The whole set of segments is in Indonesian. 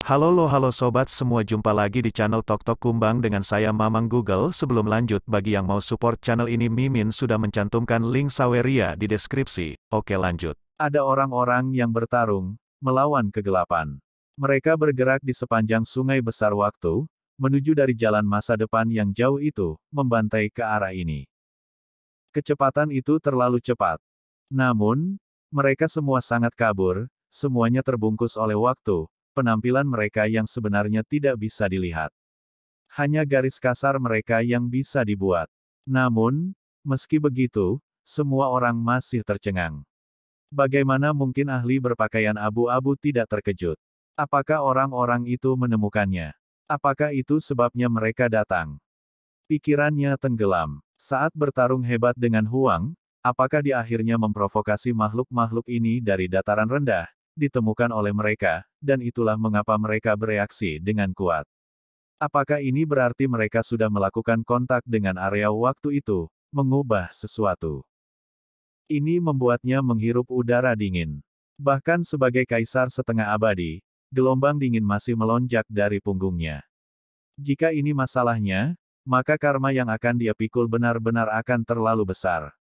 Halo sobat semua, jumpa lagi di channel Tok Tok Kumbang dengan saya Mamang Google. Sebelum lanjut, bagi yang mau support channel ini, Mimin sudah mencantumkan link Saweria di deskripsi. Oke, lanjut. Ada orang-orang yang bertarung melawan kegelapan. Mereka bergerak di sepanjang sungai besar waktu, menuju dari jalan masa depan yang jauh itu, membantai ke arah ini. Kecepatan itu terlalu cepat. Namun, mereka semua sangat kabur, semuanya terbungkus oleh waktu. Penampilan mereka yang sebenarnya tidak bisa dilihat. Hanya garis kasar mereka yang bisa dibuat. Namun, meski begitu, semua orang masih tercengang. Bagaimana mungkin ahli berpakaian abu-abu tidak terkejut? Apakah orang-orang itu menemukannya? Apakah itu sebabnya mereka datang? Pikirannya tenggelam. Saat bertarung hebat dengan Huang, apakah dia akhirnya memprovokasi makhluk-makhluk ini dari dataran rendah? Ditemukan oleh mereka, dan itulah mengapa mereka bereaksi dengan kuat. Apakah ini berarti mereka sudah melakukan kontak dengan area waktu itu, mengubah sesuatu? Ini membuatnya menghirup udara dingin. Bahkan sebagai kaisar setengah abadi, gelombang dingin masih melonjak dari punggungnya. Jika ini masalahnya, maka karma yang akan dia pikul benar-benar akan terlalu besar.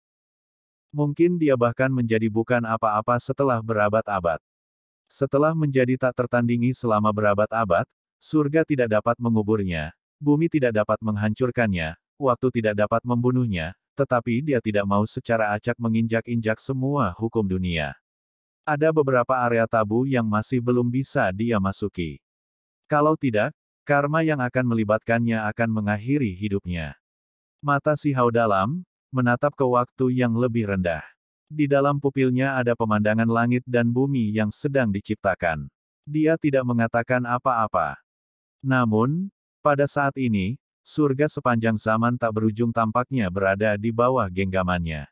Mungkin dia bahkan menjadi bukan apa-apa setelah berabad-abad. Setelah menjadi tak tertandingi selama berabad-abad, surga tidak dapat menguburnya, bumi tidak dapat menghancurkannya, waktu tidak dapat membunuhnya, tetapi dia tidak mau secara acak menginjak-injak semua hukum dunia. Ada beberapa area tabu yang masih belum bisa dia masuki. Kalau tidak, karma yang akan melibatkannya akan mengakhiri hidupnya. Mata si Hao dalam, menatap ke waktu yang lebih rendah. Di dalam pupilnya ada pemandangan langit dan bumi yang sedang diciptakan. Dia tidak mengatakan apa-apa. Namun, pada saat ini, surga sepanjang zaman tak berujung tampaknya berada di bawah genggamannya.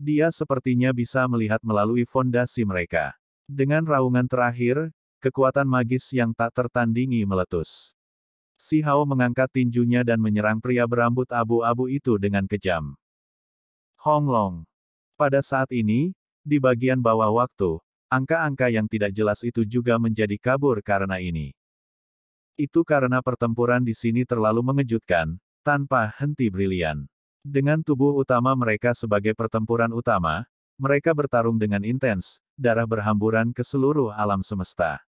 Dia sepertinya bisa melihat melalui fondasi mereka. Dengan raungan terakhir, kekuatan magis yang tak tertandingi meletus. Si Hao mengangkat tinjunya dan menyerang pria berambut abu-abu itu dengan kejam. Hong Long. Pada saat ini, di bagian bawah waktu, angka-angka yang tidak jelas itu juga menjadi kabur karena ini. Itu karena pertempuran di sini terlalu mengejutkan, tanpa henti brilian. Dengan tubuh utama mereka sebagai pertempuran utama, mereka bertarung dengan intens, darah berhamburan ke seluruh alam semesta.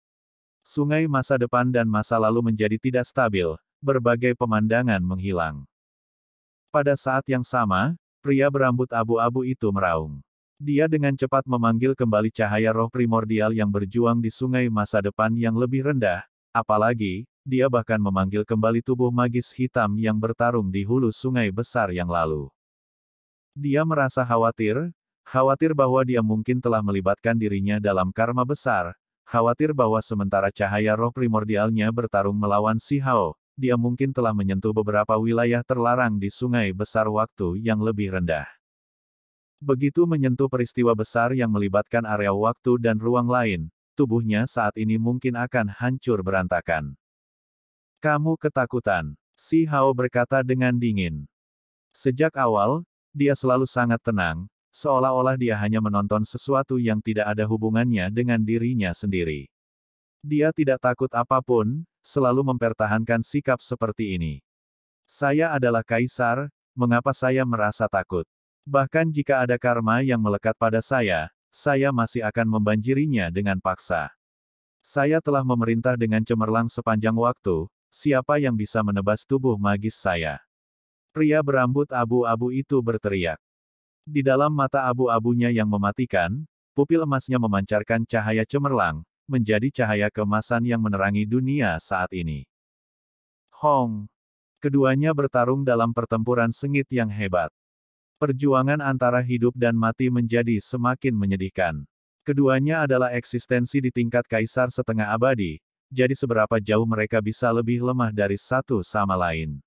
Sungai masa depan dan masa lalu menjadi tidak stabil, berbagai pemandangan menghilang. Pada saat yang sama, pria berambut abu-abu itu meraung. Dia dengan cepat memanggil kembali cahaya roh primordial yang berjuang di sungai masa depan yang lebih rendah, apalagi, dia bahkan memanggil kembali tubuh magis hitam yang bertarung di hulu sungai besar yang lalu. Dia merasa khawatir bahwa dia mungkin telah melibatkan dirinya dalam karma besar, khawatir bahwa sementara cahaya roh primordialnya bertarung melawan si Hao, dia mungkin telah menyentuh beberapa wilayah terlarang di sungai besar waktu yang lebih rendah. Begitu menyentuh peristiwa besar yang melibatkan area waktu dan ruang lain, tubuhnya saat ini mungkin akan hancur berantakan. Kamu ketakutan, si Hao berkata dengan dingin. Sejak awal, dia selalu sangat tenang, seolah-olah dia hanya menonton sesuatu yang tidak ada hubungannya dengan dirinya sendiri. Dia tidak takut apapun, selalu mempertahankan sikap seperti ini. Saya adalah kaisar, mengapa saya merasa takut? Bahkan jika ada karma yang melekat pada saya masih akan membanjirinya dengan paksa. Saya telah memerintah dengan cemerlang sepanjang waktu, siapa yang bisa menebas tubuh magis saya? Pria berambut abu-abu itu berteriak. Di dalam mata abu-abunya yang mematikan, pupil emasnya memancarkan cahaya cemerlang, menjadi cahaya keemasan yang menerangi dunia saat ini. Hong. Keduanya bertarung dalam pertempuran sengit yang hebat. Perjuangan antara hidup dan mati menjadi semakin menyedihkan. Keduanya adalah eksistensi di tingkat kaisar setengah abadi, jadi seberapa jauh mereka bisa lebih lemah dari satu sama lain.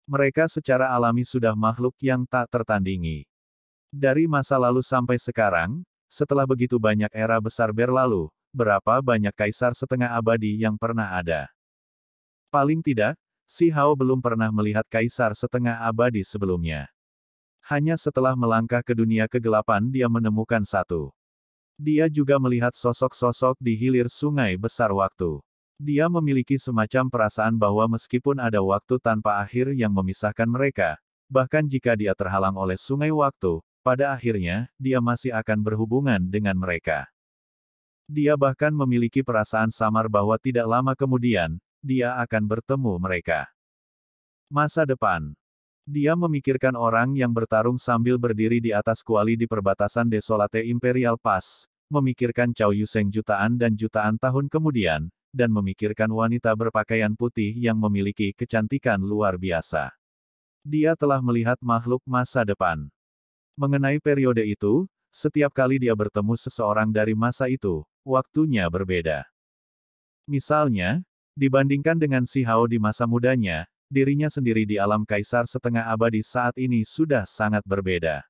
Mereka secara alami sudah makhluk yang tak tertandingi. Dari masa lalu sampai sekarang, setelah begitu banyak era besar berlalu, berapa banyak kaisar setengah abadi yang pernah ada? Paling tidak, si Hao belum pernah melihat kaisar setengah abadi sebelumnya. Hanya setelah melangkah ke dunia kegelapan dia menemukan satu. Dia juga melihat sosok-sosok di hilir sungai besar waktu. Dia memiliki semacam perasaan bahwa meskipun ada waktu tanpa akhir yang memisahkan mereka, bahkan jika dia terhalang oleh sungai waktu, pada akhirnya, dia masih akan berhubungan dengan mereka. Dia bahkan memiliki perasaan samar bahwa tidak lama kemudian, dia akan bertemu mereka. Masa depan. Dia memikirkan orang yang bertarung sambil berdiri di atas kuali di perbatasan desolate Imperial Pass, memikirkan Cao Yuseng jutaan dan jutaan tahun kemudian, dan memikirkan wanita berpakaian putih yang memiliki kecantikan luar biasa. Dia telah melihat makhluk masa depan. Mengenai periode itu, setiap kali dia bertemu seseorang dari masa itu, waktunya berbeda. Misalnya, dibandingkan dengan Si Hao di masa mudanya, dirinya sendiri di alam kaisar setengah abadi saat ini sudah sangat berbeda.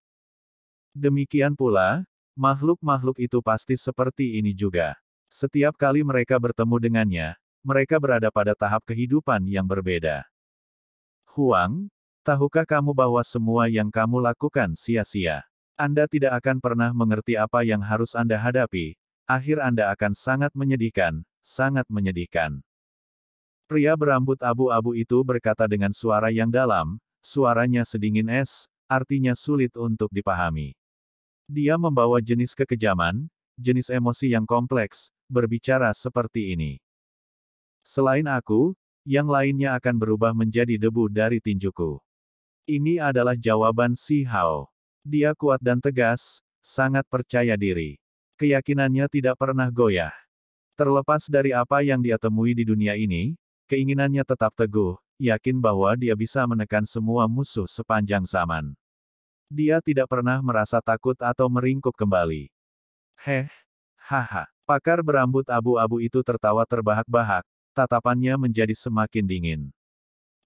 Demikian pula, makhluk-makhluk itu pasti seperti ini juga. Setiap kali mereka bertemu dengannya, mereka berada pada tahap kehidupan yang berbeda. Huang, tahukah kamu bahwa semua yang kamu lakukan sia-sia? Anda tidak akan pernah mengerti apa yang harus Anda hadapi. Akhir Anda akan sangat menyedihkan, sangat menyedihkan. Pria berambut abu-abu itu berkata dengan suara yang dalam, suaranya sedingin es, artinya sulit untuk dipahami. Dia membawa jenis kekejaman, jenis emosi yang kompleks, berbicara seperti ini. Selain aku, yang lainnya akan berubah menjadi debu dari tinjuku. Ini adalah jawaban Si Hao. Dia kuat dan tegas, sangat percaya diri. Keyakinannya tidak pernah goyah. Terlepas dari apa yang dia temui di dunia ini, keinginannya tetap teguh, yakin bahwa dia bisa menekan semua musuh sepanjang zaman. Dia tidak pernah merasa takut atau meringkuk kembali. Haha. Pakar berambut abu-abu itu tertawa terbahak-bahak, tatapannya menjadi semakin dingin.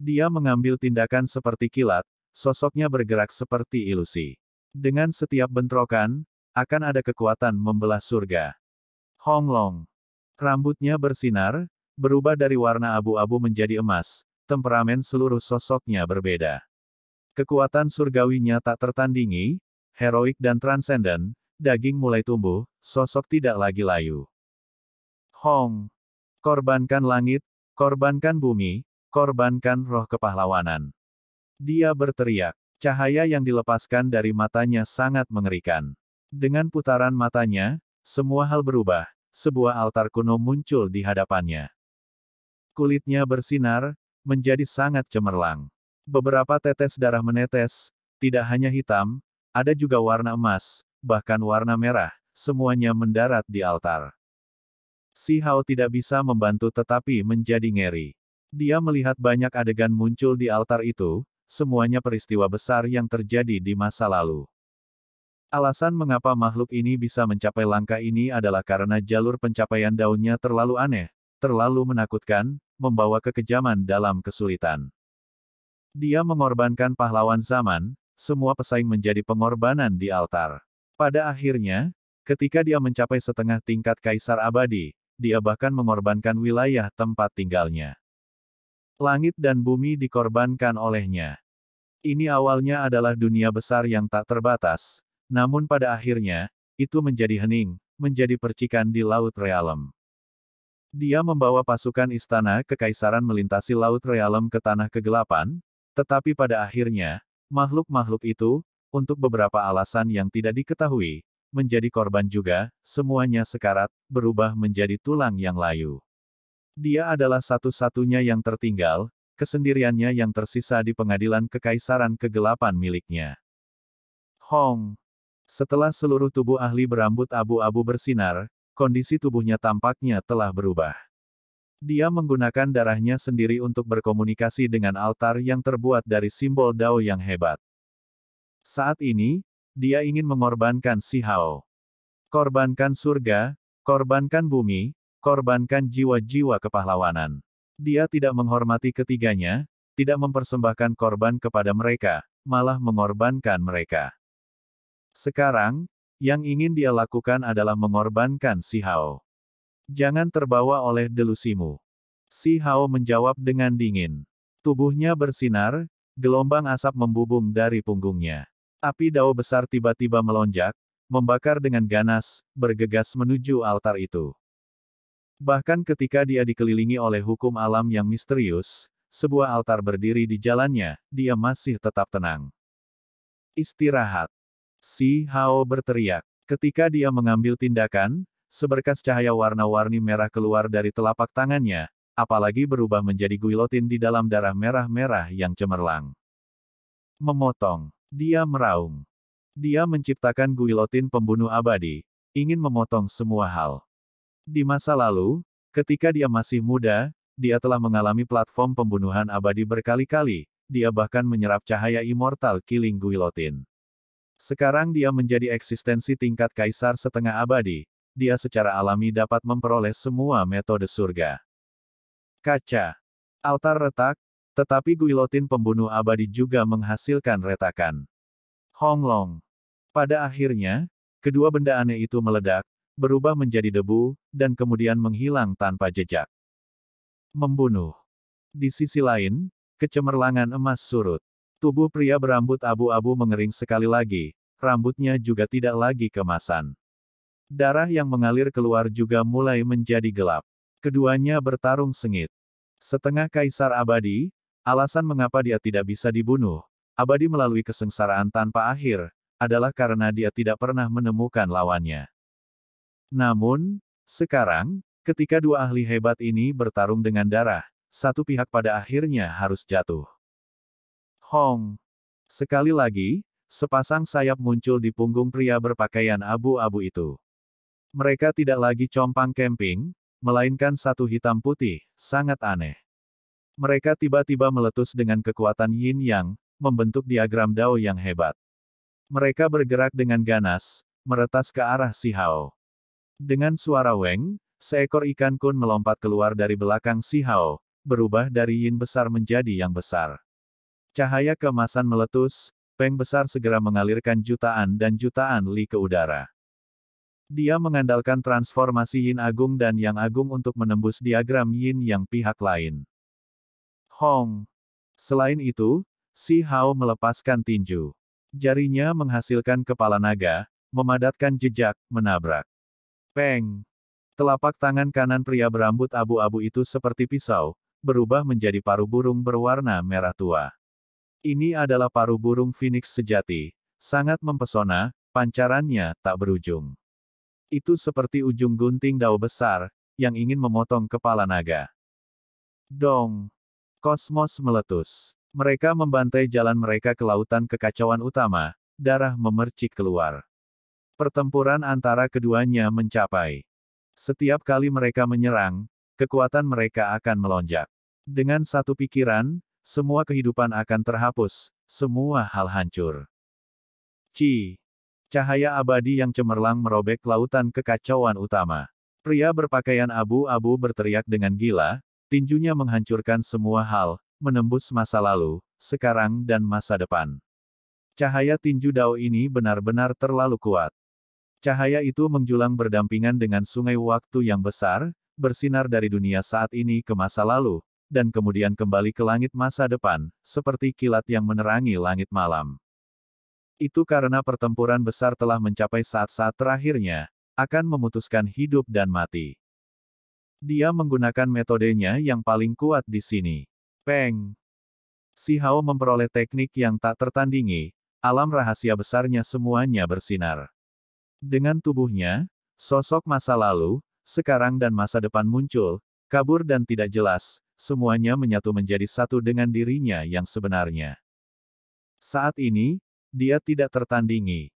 Dia mengambil tindakan seperti kilat, sosoknya bergerak seperti ilusi. Dengan setiap bentrokan, akan ada kekuatan membelah surga. Hong Long. Rambutnya bersinar, berubah dari warna abu-abu menjadi emas, temperamen seluruh sosoknya berbeda. Kekuatan surgawinya tak tertandingi, heroik dan transenden, daging mulai tumbuh, sosok tidak lagi layu. Hong. Korbankan langit, korbankan bumi, korbankan roh kepahlawanan. Dia berteriak. Cahaya yang dilepaskan dari matanya sangat mengerikan. Dengan putaran matanya, semua hal berubah, sebuah altar kuno muncul di hadapannya. Kulitnya bersinar, menjadi sangat cemerlang. Beberapa tetes darah menetes, tidak hanya hitam, ada juga warna emas, bahkan warna merah, semuanya mendarat di altar. Si Hao tidak bisa membantu tetapi menjadi ngeri. Dia melihat banyak adegan muncul di altar itu, semuanya peristiwa besar yang terjadi di masa lalu. Alasan mengapa makhluk ini bisa mencapai langkah ini adalah karena jalur pencapaian daunnya terlalu aneh, terlalu menakutkan, membawa kekejaman dalam kesulitan. Dia mengorbankan pahlawan zaman, semua pesaing menjadi pengorbanan di altar. Pada akhirnya, ketika dia mencapai setengah tingkat kaisar abadi, dia bahkan mengorbankan wilayah tempat tinggalnya. Langit dan bumi dikorbankan olehnya. Ini awalnya adalah dunia besar yang tak terbatas, namun pada akhirnya, itu menjadi hening, menjadi percikan di Laut Realem. Dia membawa pasukan istana kekaisaran melintasi Laut Realem ke tanah kegelapan, tetapi pada akhirnya, makhluk-makhluk itu, untuk beberapa alasan yang tidak diketahui, menjadi korban juga, semuanya sekarat, berubah menjadi tulang yang layu. Dia adalah satu-satunya yang tertinggal, kesendiriannya yang tersisa di pengadilan kekaisaran kegelapan miliknya. Hong. Setelah seluruh tubuh ahli berambut abu-abu bersinar, kondisi tubuhnya tampaknya telah berubah. Dia menggunakan darahnya sendiri untuk berkomunikasi dengan altar yang terbuat dari simbol Dao yang hebat. Saat ini, dia ingin mengorbankan Si Hao. Korbankan surga, korbankan bumi, korbankan jiwa-jiwa kepahlawanan. Dia tidak menghormati ketiganya, tidak mempersembahkan korban kepada mereka, malah mengorbankan mereka. Sekarang, yang ingin dia lakukan adalah mengorbankan Si Hao. Jangan terbawa oleh delusimu. Si Hao menjawab dengan dingin. Tubuhnya bersinar, gelombang asap membubung dari punggungnya. Api Dao besar tiba-tiba melonjak, membakar dengan ganas, bergegas menuju altar itu. Bahkan ketika dia dikelilingi oleh hukum alam yang misterius, sebuah altar berdiri di jalannya, dia masih tetap tenang. Istirahat. Si Hao berteriak. Ketika dia mengambil tindakan, seberkas cahaya warna-warni merah keluar dari telapak tangannya, apalagi berubah menjadi guilotin di dalam darah merah-merah yang cemerlang. Memotong. Dia meraung. Dia menciptakan guilotin pembunuh abadi, ingin memotong semua hal. Di masa lalu, ketika dia masih muda, dia telah mengalami platform pembunuhan abadi berkali-kali, dia bahkan menyerap cahaya immortal killing guillotine. Sekarang dia menjadi eksistensi tingkat kaisar setengah abadi, dia secara alami dapat memperoleh semua metode surga. Kaca. Altar retak, tetapi guillotine pembunuh abadi juga menghasilkan retakan. Honglong. Pada akhirnya, kedua benda aneh itu meledak, berubah menjadi debu, dan kemudian menghilang tanpa jejak. Membunuh. Di sisi lain, kecemerlangan emas surut. Tubuh pria berambut abu-abu mengering sekali lagi, rambutnya juga tidak lagi kemasan. Darah yang mengalir keluar juga mulai menjadi gelap. Keduanya bertarung sengit. Setengah kaisar abadi, alasan mengapa dia tidak bisa dibunuh, abadi melalui kesengsaraan tanpa akhir, adalah karena dia tidak pernah menemukan lawannya. Namun, sekarang, ketika dua ahli hebat ini bertarung dengan darah, satu pihak pada akhirnya harus jatuh. Hong. Sekali lagi, sepasang sayap muncul di punggung pria berpakaian abu-abu itu. Mereka tidak lagi compang camping, melainkan satu hitam putih, sangat aneh. Mereka tiba-tiba meletus dengan kekuatan yin yang, membentuk diagram Dao yang hebat. Mereka bergerak dengan ganas, meretas ke arah Si Hao. Dengan suara weng, seekor ikan kun melompat keluar dari belakang Si Hao, berubah dari yin besar menjadi yang besar. Cahaya keemasan meletus, peng besar segera mengalirkan jutaan dan jutaan li ke udara. Dia mengandalkan transformasi yin agung dan yang agung untuk menembus diagram yin yang pihak lain. Hong. Selain itu, Si Hao melepaskan tinju. Jarinya menghasilkan kepala naga, memadatkan jejak, menabrak. Peng. Telapak tangan kanan pria berambut abu-abu itu seperti pisau, berubah menjadi paruh burung berwarna merah tua. Ini adalah paruh burung Phoenix sejati, sangat mempesona, pancarannya tak berujung. Itu seperti ujung gunting Dao besar, yang ingin memotong kepala naga. Dong. Kosmos meletus. Mereka membantai jalan mereka ke lautan kekacauan utama, darah memercik keluar. Pertempuran antara keduanya mencapai. Setiap kali mereka menyerang, kekuatan mereka akan melonjak. Dengan satu pikiran, semua kehidupan akan terhapus, semua hal hancur. Ci. Cahaya abadi yang cemerlang merobek lautan kekacauan utama. Pria berpakaian abu-abu berteriak dengan gila, tinjunya menghancurkan semua hal, menembus masa lalu, sekarang dan masa depan. Cahaya tinju Dao ini benar-benar terlalu kuat. Cahaya itu menjulang berdampingan dengan sungai waktu yang besar, bersinar dari dunia saat ini ke masa lalu, dan kemudian kembali ke langit masa depan, seperti kilat yang menerangi langit malam. Itu karena pertempuran besar telah mencapai saat-saat terakhirnya, akan memutuskan hidup dan mati. Dia menggunakan metodenya yang paling kuat di sini. Peng. Si Hao memperoleh teknik yang tak tertandingi, alam rahasia besarnya semuanya bersinar. Dengan tubuhnya, sosok masa lalu, sekarang dan masa depan muncul, kabur dan tidak jelas, semuanya menyatu menjadi satu dengan dirinya yang sebenarnya. Saat ini, dia tidak tertandingi.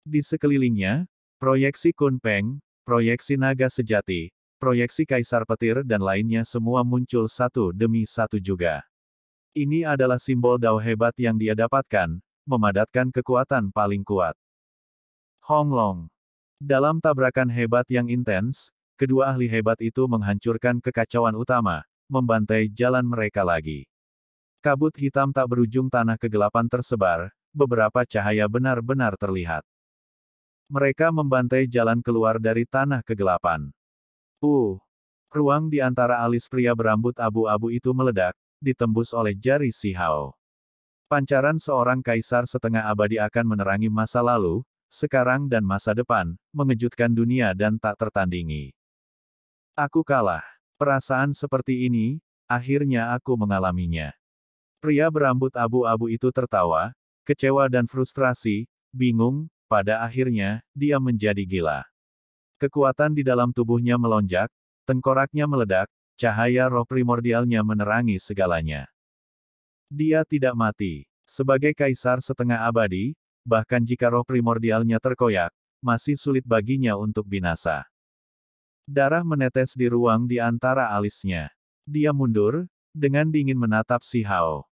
Di sekelilingnya, proyeksi Kun Peng, proyeksi naga sejati, proyeksi kaisar petir dan lainnya semua muncul satu demi satu juga. Ini adalah simbol Dao hebat yang dia dapatkan, memadatkan kekuatan paling kuat. Honglong. Dalam tabrakan hebat yang intens, kedua ahli hebat itu menghancurkan kekacauan utama, membantai jalan mereka lagi. Kabut hitam tak berujung tanah kegelapan tersebar, beberapa cahaya benar-benar terlihat. Mereka membantai jalan keluar dari tanah kegelapan. Ruang di antara alis pria berambut abu-abu itu meledak, ditembus oleh jari Si Hao. Pancaran seorang kaisar setengah abadi akan menerangi masa lalu, sekarang dan masa depan, mengejutkan dunia dan tak tertandingi. Aku kalah. Perasaan seperti ini, akhirnya aku mengalaminya. Pria berambut abu-abu itu tertawa, kecewa dan frustrasi, bingung, pada akhirnya, dia menjadi gila. Kekuatan di dalam tubuhnya melonjak, tengkoraknya meledak, cahaya roh primordialnya menerangi segalanya. Dia tidak mati. Sebagai kaisar setengah abadi, bahkan jika roh primordialnya terkoyak, masih sulit baginya untuk binasa. Darah menetes di ruang di antara alisnya. Dia mundur, dengan dingin menatap Si Hao.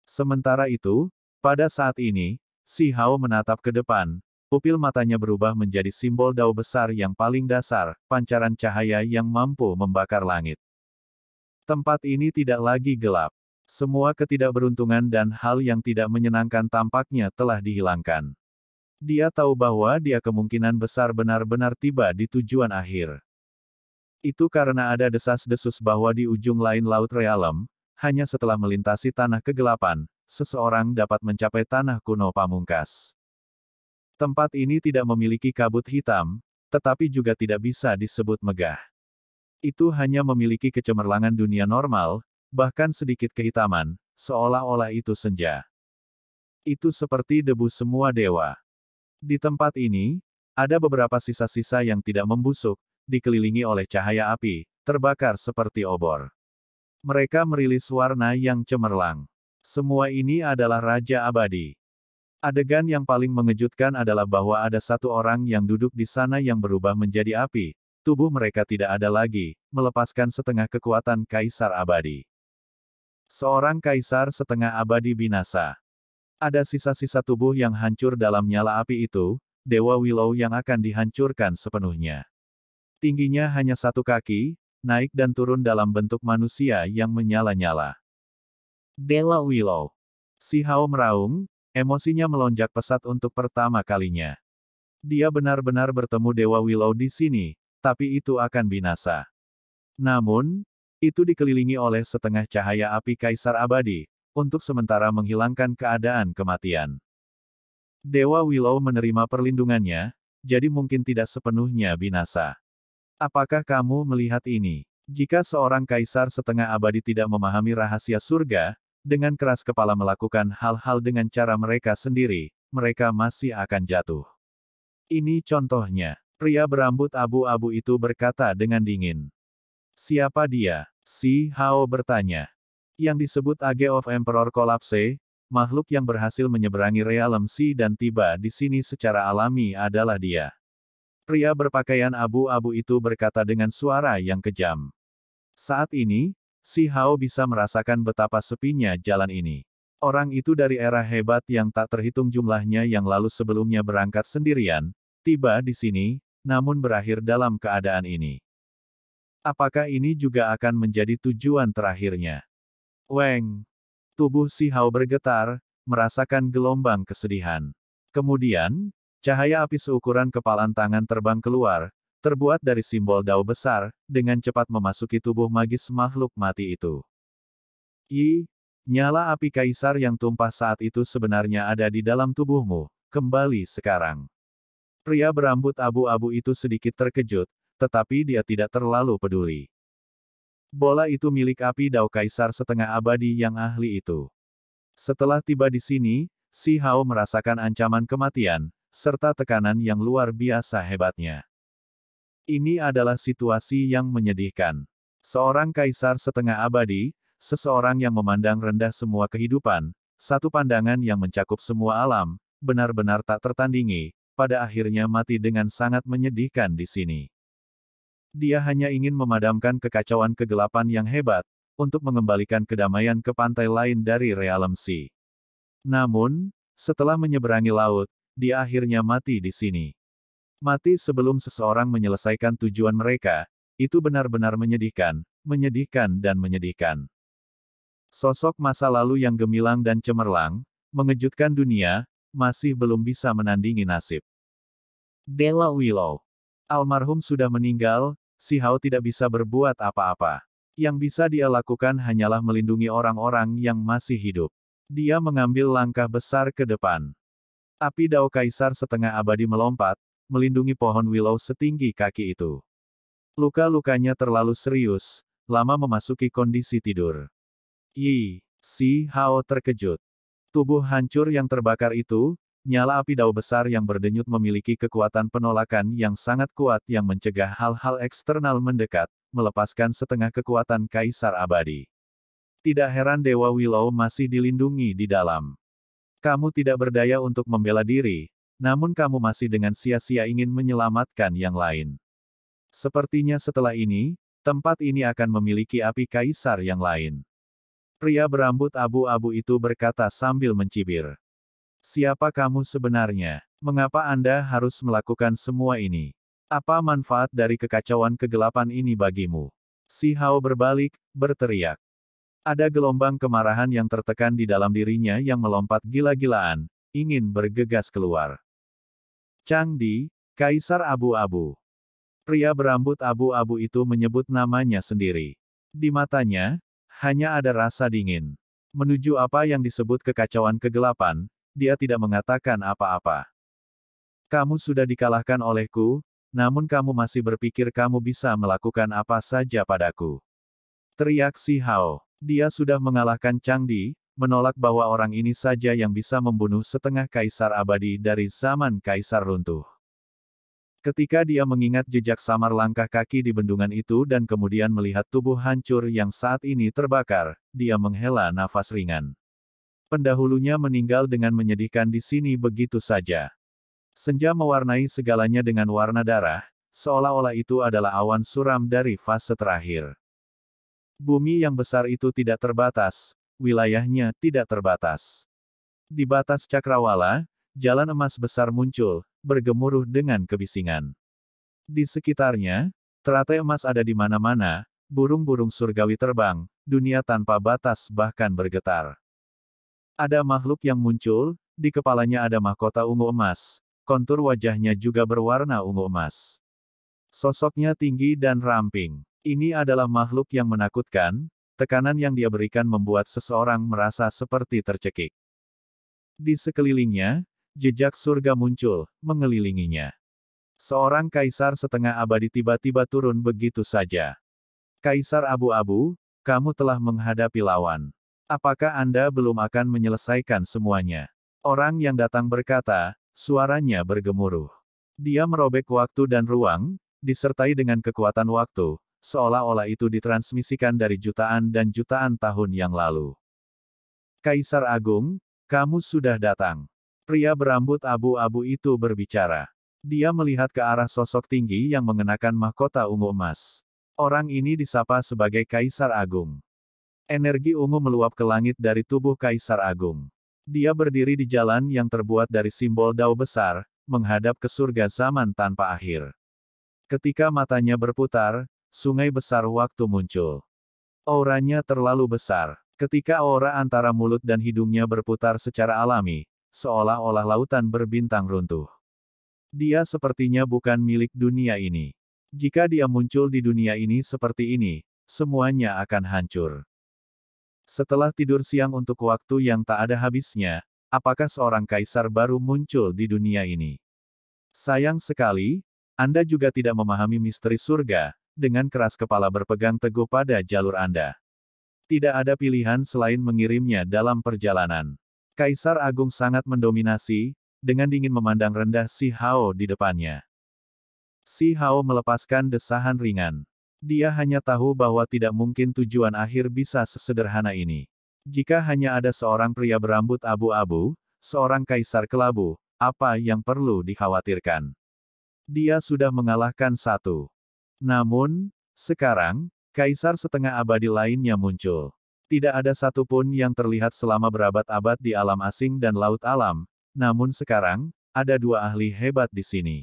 Sementara itu, pada saat ini, Si Hao menatap ke depan, pupil matanya berubah menjadi simbol dao besar yang paling dasar, pancaran cahaya yang mampu membakar langit. Tempat ini tidak lagi gelap. Semua ketidakberuntungan dan hal yang tidak menyenangkan tampaknya telah dihilangkan. Dia tahu bahwa dia kemungkinan besar benar-benar tiba di tujuan akhir. Itu karena ada desas-desus bahwa di ujung lain Laut Realem, hanya setelah melintasi tanah kegelapan, seseorang dapat mencapai tanah kuno pamungkas. Tempat ini tidak memiliki kabut hitam, tetapi juga tidak bisa disebut megah. Itu hanya memiliki kecemerlangan dunia normal, bahkan sedikit kehitaman, seolah-olah itu senja. Itu seperti debu semua dewa. Di tempat ini, ada beberapa sisa-sisa yang tidak membusuk, dikelilingi oleh cahaya api, terbakar seperti obor. Mereka merilis warna yang cemerlang. Semua ini adalah Raja Abadi. Adegan yang paling mengejutkan adalah bahwa ada satu orang yang duduk di sana yang berubah menjadi api. Tubuh mereka tidak ada lagi, melepaskan setengah kekuatan Kaisar Abadi. Seorang Kaisar setengah abadi binasa. Ada sisa-sisa tubuh yang hancur dalam nyala api itu, Dewa Willow yang akan dihancurkan sepenuhnya. Tingginya hanya 1 kaki, naik dan turun dalam bentuk manusia yang menyala-nyala. Dewa Willow. Si Hao meraung, emosinya melonjak pesat untuk pertama kalinya. Dia benar-benar bertemu Dewa Willow di sini, tapi itu akan binasa. Namun, itu dikelilingi oleh setengah cahaya api Kaisar Abadi, untuk sementara menghilangkan keadaan kematian. Dewa Willow menerima perlindungannya, jadi mungkin tidak sepenuhnya binasa. Apakah kamu melihat ini? Jika seorang kaisar setengah abadi tidak memahami rahasia surga, dengan keras kepala melakukan hal-hal dengan cara mereka sendiri, mereka masih akan jatuh. Ini contohnya. Pria berambut abu-abu itu berkata dengan dingin. Siapa dia? Si Hao bertanya. Yang disebut Age of Emperor Collapse, makhluk yang berhasil menyeberangi realem Si dan tiba di sini secara alami adalah dia. Pria berpakaian abu-abu itu berkata dengan suara yang kejam. Saat ini, Si Hao bisa merasakan betapa sepinya jalan ini. Orang itu dari era hebat yang tak terhitung jumlahnya yang lalu sebelumnya berangkat sendirian, tiba di sini, namun berakhir dalam keadaan ini. Apakah ini juga akan menjadi tujuan terakhirnya? Weng! Tubuh Si Hao bergetar, merasakan gelombang kesedihan. Kemudian, cahaya api seukuran kepalan tangan terbang keluar, terbuat dari simbol dao besar, dengan cepat memasuki tubuh magis makhluk mati itu. Nyala api kaisar yang tumpah saat itu sebenarnya ada di dalam tubuhmu, kembali sekarang. Pria berambut abu-abu itu sedikit terkejut, tetapi dia tidak terlalu peduli. Bola itu milik api dao kaisar setengah abadi yang ahli itu. Setelah tiba di sini, Si Hao merasakan ancaman kematian, serta tekanan yang luar biasa hebatnya. Ini adalah situasi yang menyedihkan. Seorang kaisar setengah abadi, seseorang yang memandang rendah semua kehidupan, satu pandangan yang mencakup semua alam, benar-benar tak tertandingi, pada akhirnya mati dengan sangat menyedihkan di sini. Dia hanya ingin memadamkan kekacauan kegelapan yang hebat, untuk mengembalikan kedamaian ke pantai lain dari realem Si. Namun, setelah menyeberangi laut, dia akhirnya mati di sini. Mati sebelum seseorang menyelesaikan tujuan mereka, itu benar-benar menyedihkan, menyedihkan dan menyedihkan. Sosok masa lalu yang gemilang dan cemerlang, mengejutkan dunia, masih belum bisa menandingi nasib. Dewa Willow. Almarhum sudah meninggal, Si Hao tidak bisa berbuat apa-apa. Yang bisa dia lakukan hanyalah melindungi orang-orang yang masih hidup. Dia mengambil langkah besar ke depan. Api dao kaisar setengah abadi melompat, melindungi pohon willow setinggi kaki itu. Luka-lukanya terlalu serius, lama memasuki kondisi tidur. Si Hao terkejut. Tubuh hancur yang terbakar itu, nyala api dao besar yang berdenyut memiliki kekuatan penolakan yang sangat kuat yang mencegah hal-hal eksternal mendekat, melepaskan setengah kekuatan Kaisar Abadi. Tidak heran Dewa Willow masih dilindungi di dalam. Kamu tidak berdaya untuk membela diri, namun kamu masih dengan sia-sia ingin menyelamatkan yang lain. Sepertinya setelah ini, tempat ini akan memiliki api Kaisar yang lain. Pria berambut abu-abu itu berkata sambil mencibir. Siapa kamu sebenarnya? Mengapa Anda harus melakukan semua ini? Apa manfaat dari kekacauan kegelapan ini bagimu? Si Hao berbalik, berteriak. Ada gelombang kemarahan yang tertekan di dalam dirinya yang melompat gila-gilaan, ingin bergegas keluar. Chang Di, Kaisar Abu-Abu. Pria berambut abu-abu itu menyebut namanya sendiri. Di matanya, hanya ada rasa dingin. Menuju apa yang disebut kekacauan kegelapan, dia tidak mengatakan apa-apa. Kamu sudah dikalahkan olehku, namun kamu masih berpikir kamu bisa melakukan apa saja padaku. Teriak si Hao. Dia sudah mengalahkan Chang Di, menolak bahwa orang ini saja yang bisa membunuh setengah Kaisar Abadi dari zaman Kaisar Runtuh. Ketika dia mengingat jejak samar langkah kaki di bendungan itu dan kemudian melihat tubuh hancur yang saat ini terbakar, dia menghela nafas ringan. Pendahulunya meninggal dengan menyedihkan di sini begitu saja. Senja mewarnai segalanya dengan warna darah, seolah-olah itu adalah awan suram dari fase terakhir. Bumi yang besar itu tidak terbatas, wilayahnya tidak terbatas. Di batas cakrawala, jalan emas besar muncul, bergemuruh dengan kebisingan. Di sekitarnya, teratai emas ada di mana-mana, burung-burung surgawi terbang, dunia tanpa batas bahkan bergetar. Ada makhluk yang muncul, di kepalanya ada mahkota ungu emas, kontur wajahnya juga berwarna ungu emas. Sosoknya tinggi dan ramping. Ini adalah makhluk yang menakutkan, tekanan yang dia berikan membuat seseorang merasa seperti tercekik. Di sekelilingnya, jejak surga muncul, mengelilinginya. Seorang kaisar setengah abadi tiba-tiba turun begitu saja. Kaisar Abu-Abu, kamu telah menghadapi lawan. Apakah Anda belum akan menyelesaikan semuanya? Orang yang datang berkata, suaranya bergemuruh. Dia merobek waktu dan ruang, disertai dengan kekuatan waktu, seolah-olah itu ditransmisikan dari jutaan dan jutaan tahun yang lalu. Kaisar Agung, kamu sudah datang. Pria berambut abu-abu itu berbicara. Dia melihat ke arah sosok tinggi yang mengenakan mahkota ungu emas. Orang ini disapa sebagai Kaisar Agung. Energi ungu meluap ke langit dari tubuh Kaisar Agung. Dia berdiri di jalan yang terbuat dari simbol dao besar, menghadap ke surga zaman tanpa akhir. Ketika matanya berputar, sungai besar waktu muncul. Auranya terlalu besar. Ketika aura antara mulut dan hidungnya berputar secara alami, seolah-olah lautan berbintang runtuh. Dia sepertinya bukan milik dunia ini. Jika dia muncul di dunia ini seperti ini, semuanya akan hancur. Setelah tidur siang untuk waktu yang tak ada habisnya, apakah seorang kaisar baru muncul di dunia ini? Sayang sekali, Anda juga tidak memahami misteri surga, dengan keras kepala berpegang teguh pada jalur Anda. Tidak ada pilihan selain mengirimnya dalam perjalanan. Kaisar Agung sangat mendominasi, dengan dingin memandang rendah si Hao di depannya. Si Hao melepaskan desahan ringan. Dia hanya tahu bahwa tidak mungkin tujuan akhir bisa sesederhana ini. Jika hanya ada seorang pria berambut abu-abu, seorang kaisar kelabu, apa yang perlu dikhawatirkan? Dia sudah mengalahkan satu. Namun, sekarang, kaisar setengah abadi lainnya muncul. Tidak ada satupun yang terlihat selama berabad-abad di alam asing dan laut alam, namun sekarang, ada dua ahli hebat di sini.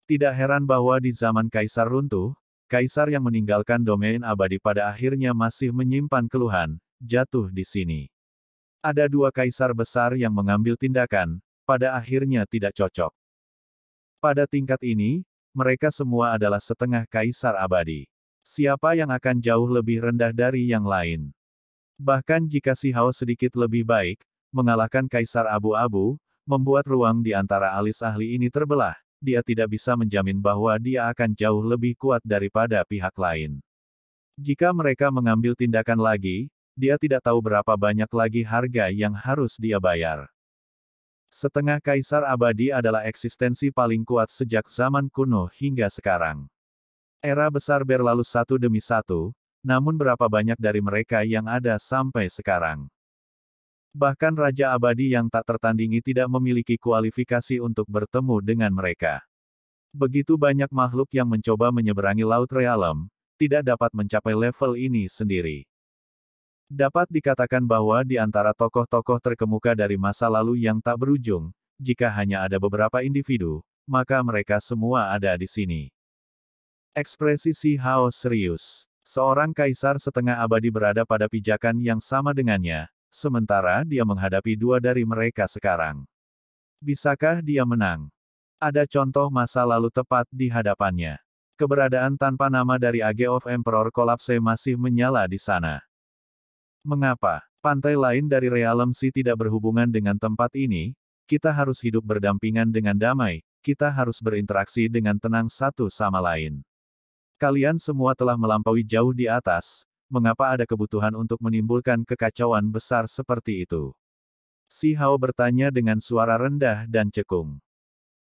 Tidak heran bahwa di zaman Kaisar Runtuh, Kaisar yang meninggalkan domain abadi pada akhirnya masih menyimpan keluhan, jatuh di sini. Ada dua kaisar besar yang mengambil tindakan, pada akhirnya tidak cocok. Pada tingkat ini, mereka semua adalah setengah kaisar abadi. Siapa yang akan jauh lebih rendah dari yang lain? Bahkan jika si Hao sedikit lebih baik, mengalahkan kaisar abu-abu, membuat ruang di antara alis ahli ini terbelah, dia tidak bisa menjamin bahwa dia akan jauh lebih kuat daripada pihak lain. Jika mereka mengambil tindakan lagi, dia tidak tahu berapa banyak lagi harga yang harus dia bayar. Setengah kaisar abadi adalah eksistensi paling kuat sejak zaman kuno hingga sekarang. Era besar berlalu satu demi satu, namun berapa banyak dari mereka yang ada sampai sekarang? Bahkan Raja Abadi yang tak tertandingi tidak memiliki kualifikasi untuk bertemu dengan mereka. Begitu banyak makhluk yang mencoba menyeberangi Laut Realm, tidak dapat mencapai level ini sendiri. Dapat dikatakan bahwa di antara tokoh-tokoh terkemuka dari masa lalu yang tak berujung, jika hanya ada beberapa individu, maka mereka semua ada di sini. Ekspresi Si Hao serius. Seorang kaisar setengah abadi berada pada pijakan yang sama dengannya, sementara dia menghadapi dua dari mereka sekarang. Bisakah dia menang? Ada contoh masa lalu tepat di hadapannya. Keberadaan tanpa nama dari Age of Emperor Collapse masih menyala di sana. Mengapa? Pantai lain dari Realm Sea tidak berhubungan dengan tempat ini, kita harus hidup berdampingan dengan damai, kita harus berinteraksi dengan tenang satu sama lain. Kalian semua telah melampaui jauh di atas, mengapa ada kebutuhan untuk menimbulkan kekacauan besar seperti itu? Si Hao bertanya dengan suara rendah dan cekung.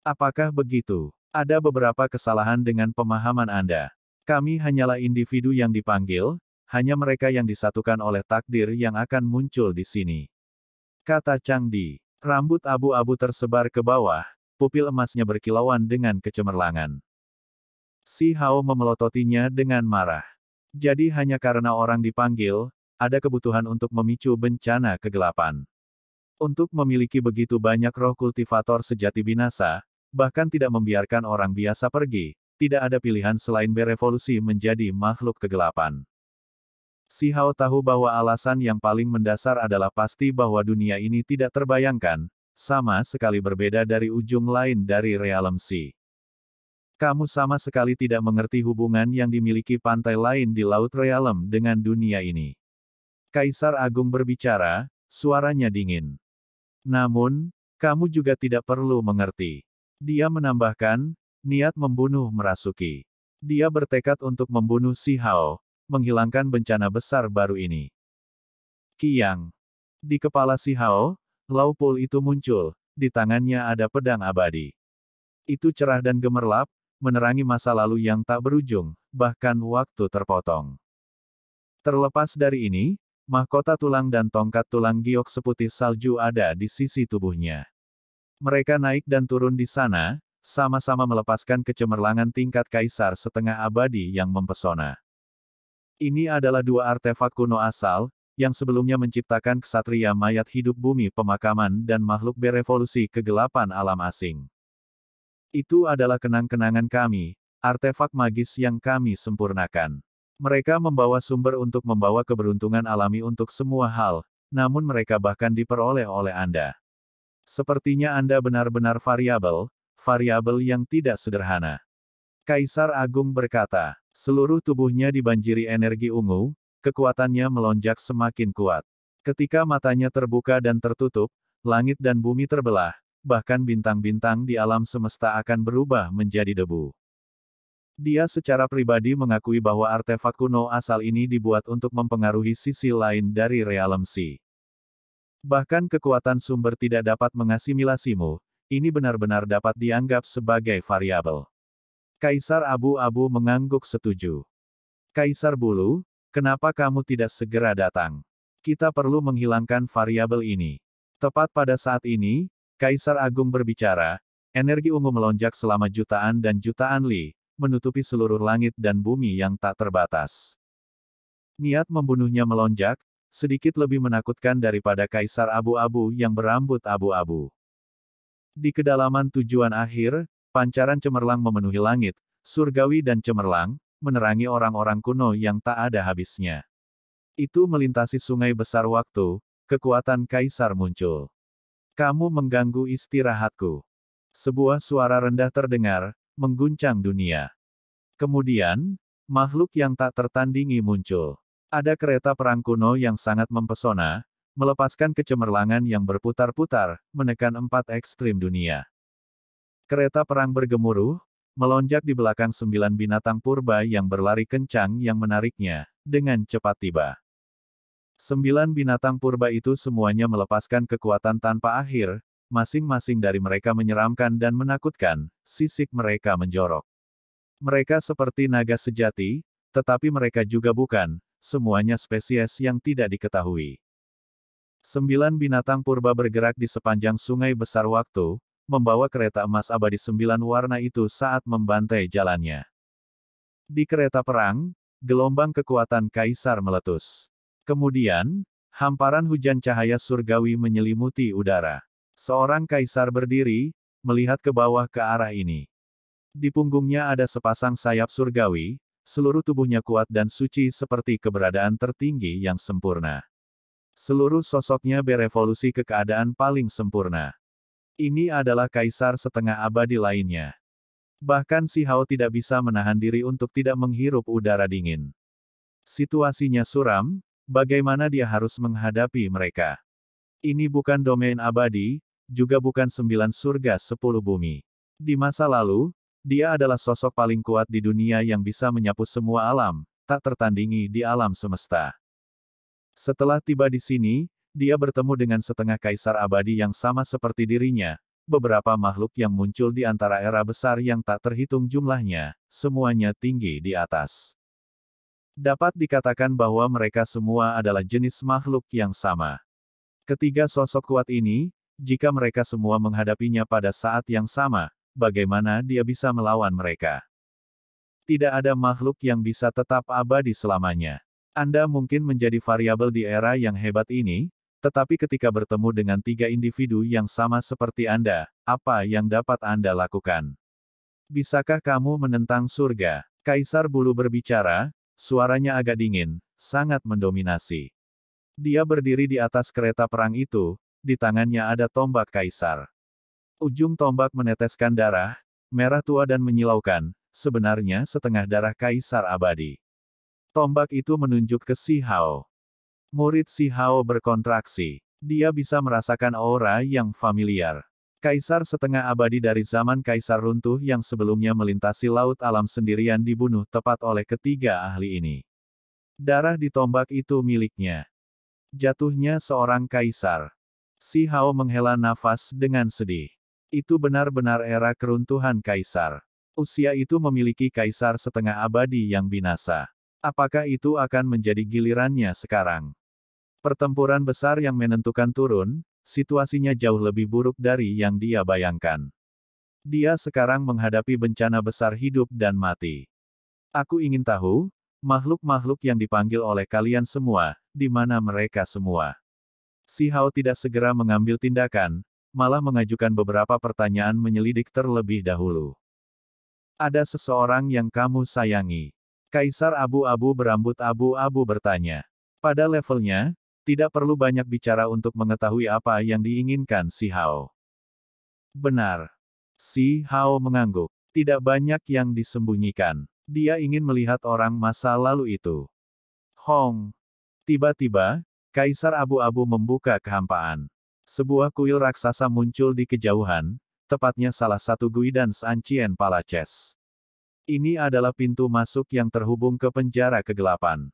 Apakah begitu? Ada beberapa kesalahan dengan pemahaman Anda. Kami hanyalah individu yang dipanggil, hanya mereka yang disatukan oleh takdir yang akan muncul di sini. Kata Chang Di. Rambut abu-abu tersebar ke bawah, pupil emasnya berkilauan dengan kecemerlangan. Si Hao memelototinya dengan marah. Jadi hanya karena orang dipanggil, ada kebutuhan untuk memicu bencana kegelapan. Untuk memiliki begitu banyak roh kultivator sejati binasa, bahkan tidak membiarkan orang biasa pergi, tidak ada pilihan selain berevolusi menjadi makhluk kegelapan. Si Hao tahu bahwa alasan yang paling mendasar adalah pasti bahwa dunia ini tidak terbayangkan, sama sekali berbeda dari ujung lain dari Realm Sea. Kamu sama sekali tidak mengerti hubungan yang dimiliki pantai lain di Laut Realm dengan dunia ini. Kaisar Agung berbicara, suaranya dingin. Namun, kamu juga tidak perlu mengerti. Dia menambahkan, niat membunuh merasuki. Dia bertekad untuk membunuh Si Hao, menghilangkan bencana besar baru ini. Kiang. Di kepala Si Hao, Laupul itu muncul, di tangannya ada pedang abadi. Itu cerah dan gemerlap, menerangi masa lalu yang tak berujung, bahkan waktu terpotong. Terlepas dari ini, mahkota tulang dan tongkat tulang giok seputih salju ada di sisi tubuhnya. Mereka naik dan turun di sana, sama-sama melepaskan kecemerlangan tingkat kaisar setengah abadi yang mempesona. Ini adalah dua artefak kuno asal, yang sebelumnya menciptakan ksatria mayat hidup bumi pemakaman dan makhluk berevolusi kegelapan alam asing. Itu adalah kenang-kenangan kami, artefak magis yang kami sempurnakan. Mereka membawa sumber untuk membawa keberuntungan alami untuk semua hal, namun mereka bahkan diperoleh oleh Anda. Sepertinya Anda benar-benar variabel, variabel yang tidak sederhana. Kaisar Agung berkata, seluruh tubuhnya dibanjiri energi ungu, kekuatannya melonjak semakin kuat. Ketika matanya terbuka dan tertutup, langit dan bumi terbelah, bahkan bintang-bintang di alam semesta akan berubah menjadi debu. Dia secara pribadi mengakui bahwa artefak kuno asal ini dibuat untuk mempengaruhi sisi lain dari Realm Sea. Bahkan kekuatan sumber tidak dapat mengasimilasimu, ini benar-benar dapat dianggap sebagai variabel. Kaisar Abu-Abu mengangguk setuju. Kaisar Bulu, kenapa kamu tidak segera datang? Kita perlu menghilangkan variabel ini. Tepat pada saat ini, Kaisar Agung berbicara, energi ungu melonjak selama jutaan dan jutaan li, menutupi seluruh langit dan bumi yang tak terbatas. Niat membunuhnya melonjak, sedikit lebih menakutkan daripada Kaisar Abu-Abu yang berambut abu-abu. Di kedalaman tujuan akhir, pancaran cemerlang memenuhi langit, surgawi dan cemerlang, menerangi orang-orang kuno yang tak ada habisnya. Itu melintasi sungai besar waktu, kekuatan Kaisar muncul. Kamu mengganggu istirahatku. Sebuah suara rendah terdengar, mengguncang dunia. Kemudian, makhluk yang tak tertandingi muncul. Ada kereta perang kuno yang sangat mempesona, melepaskan kecemerlangan yang berputar-putar, menekan 4 ekstrim dunia. Kereta perang bergemuruh, melonjak di belakang 9 binatang purba yang berlari kencang yang menariknya, dengan cepat tiba. 9 binatang purba itu semuanya melepaskan kekuatan tanpa akhir, masing-masing dari mereka menyeramkan dan menakutkan, sisik mereka menjorok. Mereka seperti naga sejati, tetapi mereka juga bukan, semuanya spesies yang tidak diketahui. 9 binatang purba bergerak di sepanjang sungai besar waktu, membawa kereta emas abadi 9 warna itu saat membantai jalannya. Di kereta perang, gelombang kekuatan kaisar meletus. Kemudian, hamparan hujan cahaya surgawi menyelimuti udara. Seorang kaisar berdiri, melihat ke bawah ke arah ini. Di punggungnya ada sepasang sayap surgawi, seluruh tubuhnya kuat dan suci seperti keberadaan tertinggi yang sempurna. Seluruh sosoknya berevolusi ke keadaan paling sempurna. Ini adalah kaisar setengah abadi lainnya. Bahkan Si Hao tidak bisa menahan diri untuk tidak menghirup udara dingin. Situasinya suram, bagaimana dia harus menghadapi mereka? Ini bukan domain abadi, juga bukan 9 surga 10 bumi. Di masa lalu, dia adalah sosok paling kuat di dunia yang bisa menyapu semua alam, tak tertandingi di alam semesta. Setelah tiba di sini, dia bertemu dengan setengah kaisar abadi yang sama seperti dirinya, beberapa makhluk yang muncul di antara era besar yang tak terhitung jumlahnya, semuanya tinggi di atas. Dapat dikatakan bahwa mereka semua adalah jenis makhluk yang sama. Ketiga sosok kuat ini, jika mereka semua menghadapinya pada saat yang sama, bagaimana dia bisa melawan mereka? Tidak ada makhluk yang bisa tetap abadi selamanya. Anda mungkin menjadi variabel di era yang hebat ini, tetapi ketika bertemu dengan 3 individu yang sama seperti Anda, apa yang dapat Anda lakukan? Bisakah kamu menentang surga? Kaisar Bulu berbicara, suaranya agak dingin, sangat mendominasi. Dia berdiri di atas kereta perang itu, di tangannya ada tombak kaisar. Ujung tombak meneteskan darah, merah tua dan menyilaukan, sebenarnya setengah darah kaisar abadi. Tombak itu menunjuk ke Si Hao. Murid Si Hao berkontraksi. Dia bisa merasakan aura yang familiar. Kaisar setengah abadi dari zaman kaisar runtuh yang sebelumnya melintasi laut alam sendirian dibunuh tepat oleh ketiga ahli ini. Darah di tombak itu miliknya. Jatuhnya seorang kaisar. Si Hao menghela nafas dengan sedih. Itu benar-benar era keruntuhan kaisar. Usia itu memiliki kaisar setengah abadi yang binasa. Apakah itu akan menjadi gilirannya sekarang? Pertempuran besar yang menentukan turun, situasinya jauh lebih buruk dari yang dia bayangkan. Dia sekarang menghadapi bencana besar hidup dan mati. Aku ingin tahu, makhluk-makhluk yang dipanggil oleh kalian semua, di mana mereka semua? Si Hao tidak segera mengambil tindakan, malah mengajukan beberapa pertanyaan menyelidik terlebih dahulu. Ada seseorang yang kamu sayangi. Kaisar abu-abu berambut abu-abu bertanya. Pada levelnya, tidak perlu banyak bicara untuk mengetahui apa yang diinginkan Si Hao. Benar. Si Hao mengangguk. Tidak banyak yang disembunyikan. Dia ingin melihat orang masa lalu itu. Hong. Tiba-tiba, Kaisar abu-abu membuka kehampaan. Sebuah kuil raksasa muncul di kejauhan, tepatnya salah satu Guidance Ancient Palaces. Ini adalah pintu masuk yang terhubung ke penjara kegelapan.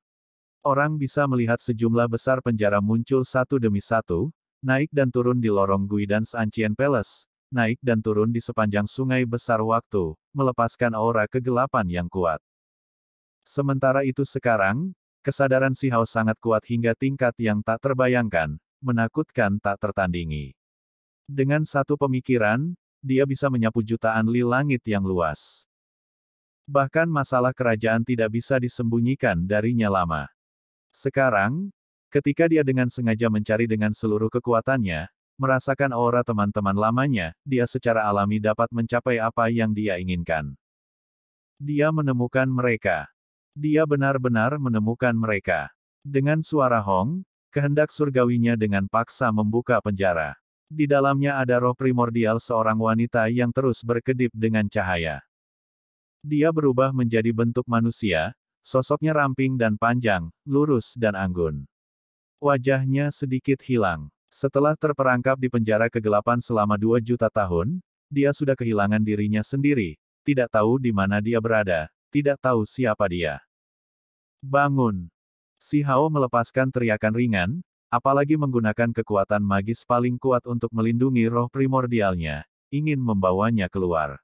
Orang bisa melihat sejumlah besar penjara muncul satu demi satu, naik dan turun di lorong Guidance Ancient Palace, naik dan turun di sepanjang sungai besar waktu, melepaskan aura kegelapan yang kuat. Sementara itu sekarang, kesadaran Si Hao sangat kuat hingga tingkat yang tak terbayangkan, menakutkan tak tertandingi. Dengan satu pemikiran, dia bisa menyapu jutaan li langit yang luas. Bahkan masalah kerajaan tidak bisa disembunyikan darinya lama. Sekarang, ketika dia dengan sengaja mencari dengan seluruh kekuatannya, merasakan aura teman-teman lamanya, dia secara alami dapat mencapai apa yang dia inginkan. Dia menemukan mereka. Dia benar-benar menemukan mereka. Dengan suara Hong, kehendak surgawinya dengan paksa membuka penjara. Di dalamnya ada roh primordial seorang wanita yang terus berkedip dengan cahaya. Dia berubah menjadi bentuk manusia, sosoknya ramping dan panjang, lurus dan anggun. Wajahnya sedikit hilang. Setelah terperangkap di penjara kegelapan selama 2 juta tahun, Dia sudah kehilangan dirinya sendiri, tidak tahu di mana dia berada, tidak tahu siapa dia. Bangun! Si Hao melepaskan teriakan ringan, apalagi menggunakan kekuatan magis paling kuat untuk melindungi roh primordialnya, ingin membawanya keluar.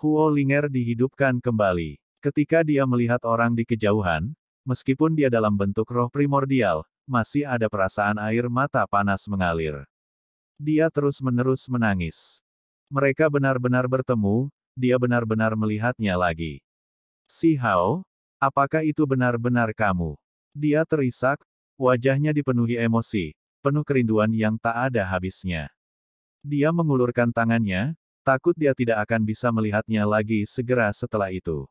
Huo Linger dihidupkan kembali. Ketika dia melihat orang di kejauhan, meskipun dia dalam bentuk roh primordial, masih ada perasaan air mata panas mengalir. Dia terus-menerus menangis. Mereka benar-benar bertemu, dia benar-benar melihatnya lagi. Si Hao, apakah itu benar-benar kamu? Dia terisak, wajahnya dipenuhi emosi, penuh kerinduan yang tak ada habisnya. Dia mengulurkan tangannya, takut dia tidak akan bisa melihatnya lagi segera setelah itu.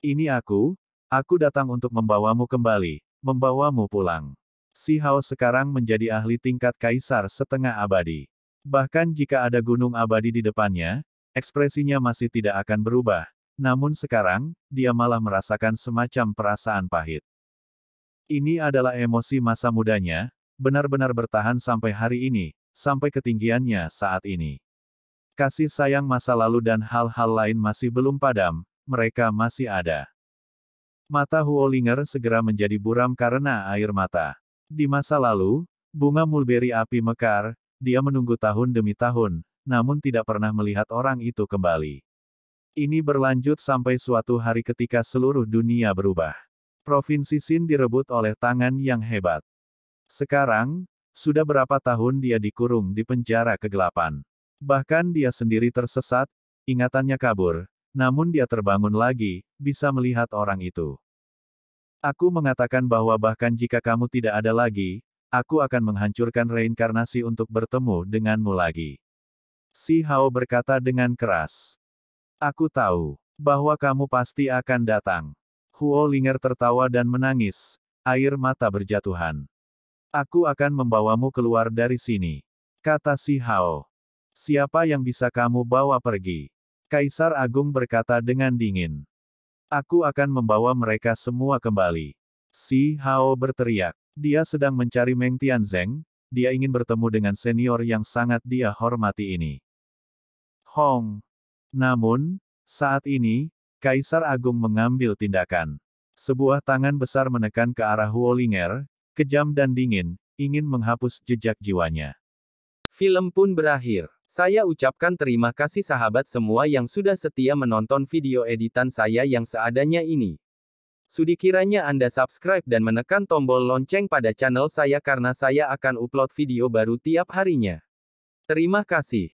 Ini aku datang untuk membawamu kembali, membawamu pulang. Si Hao sekarang menjadi ahli tingkat kaisar setengah abadi. Bahkan jika ada gunung abadi di depannya, ekspresinya masih tidak akan berubah. Namun sekarang, dia malah merasakan semacam perasaan pahit. Ini adalah emosi masa mudanya, benar-benar bertahan sampai hari ini, sampai ketinggiannya saat ini. Kasih sayang masa lalu dan hal-hal lain masih belum padam, mereka masih ada. Mata Huo Linger segera menjadi buram karena air mata. Di masa lalu, bunga mulberry api mekar, dia menunggu tahun demi tahun, namun tidak pernah melihat orang itu kembali. Ini berlanjut sampai suatu hari ketika seluruh dunia berubah. Provinsi Xin direbut oleh tangan yang hebat. Sekarang, sudah berapa tahun dia dikurung di penjara kegelapan. Bahkan dia sendiri tersesat, ingatannya kabur, namun dia terbangun lagi, bisa melihat orang itu. Aku mengatakan bahwa bahkan jika kamu tidak ada lagi, aku akan menghancurkan reinkarnasi untuk bertemu denganmu lagi. Si Hao berkata dengan keras. Aku tahu bahwa kamu pasti akan datang. Huo Linger tertawa dan menangis, air mata berjatuhan. Aku akan membawamu keluar dari sini, kata si Hao. Siapa yang bisa kamu bawa pergi? Kaisar Agung berkata dengan dingin. Aku akan membawa mereka semua kembali. Si Hao berteriak. Dia sedang mencari Meng Tianzeng, dia ingin bertemu dengan senior yang sangat dia hormati ini. Hong. Namun, saat ini, Kaisar Agung mengambil tindakan. Sebuah tangan besar menekan ke arah Huo Linger, kejam dan dingin, ingin menghapus jejak jiwanya. Film pun berakhir. Saya ucapkan terima kasih sahabat semua yang sudah setia menonton video editan saya yang seadanya ini. Sudi kiranya Anda subscribe dan menekan tombol lonceng pada channel saya karena saya akan upload video baru tiap harinya. Terima kasih.